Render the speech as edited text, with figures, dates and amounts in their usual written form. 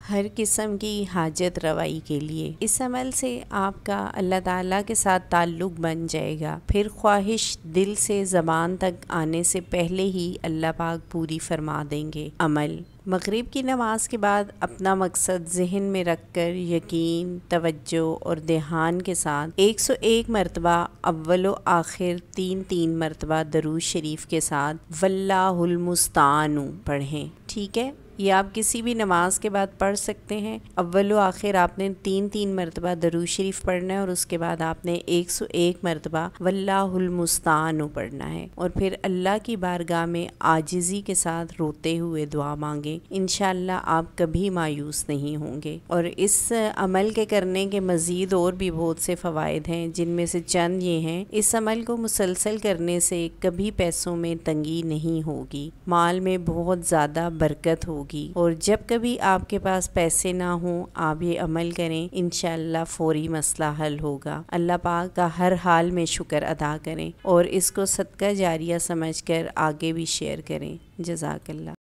ہر قسم کی حاجت روائی کے لیے۔ اس عمل سے آپ کا اللہ تعالیٰ کے ساتھ تعلق بن جائے گا، پھر خواہش دل سے زبان تک آنے سے پہلے ہی اللہ پاک پوری فرما دیں گے۔ عمل: مغرب کی نماز کے بعد اپنا مقصد ذہن میں رکھ کر یقین، توجہ اور دھیان کے ساتھ 101 مرتبہ اول و آخر 3 مرتبہ درود شریف کے ساتھ واللہ المستعان پڑھیں۔ ٹھیک ہے، یہ آپ کسی بھی نماز کے بعد پڑھ سکتے ہیں۔ اول و آخر آپ نے 3 مرتبہ درود شریف پڑھنا ہے اور اس کے بعد آپ نے 101 مرتبہ واللہ المستعان پڑھنا ہے، اور پھر اللہ کی بارگاہ میں عاجزی کے ساتھ روتے ہوئے دعا مانگیں۔ انشاءاللہ آپ کبھی مایوس نہیں ہوں گے۔ اور اس عمل کے کرنے کے مزید اور بھی بہت سے فوائد ہیں، جن میں سے چند یہ ہیں: اس عمل کو مسلسل کرنے سے کبھی پیسوں میں تنگی نہیں ہوگی، مال میں بہت زیادہ برکت ہوگی، اور جب کبھی آپ کے پاس پیسے نہ ہوں آپ یہ عمل کریں، انشاءاللہ فوری مسئلہ حل ہوگا۔ اللہ پاک کا ہر حال میں شکر ادا کریں اور اس کو صدقہ جاریہ سمجھ کر آگے بھی شیئر کریں۔ جزاک اللہ۔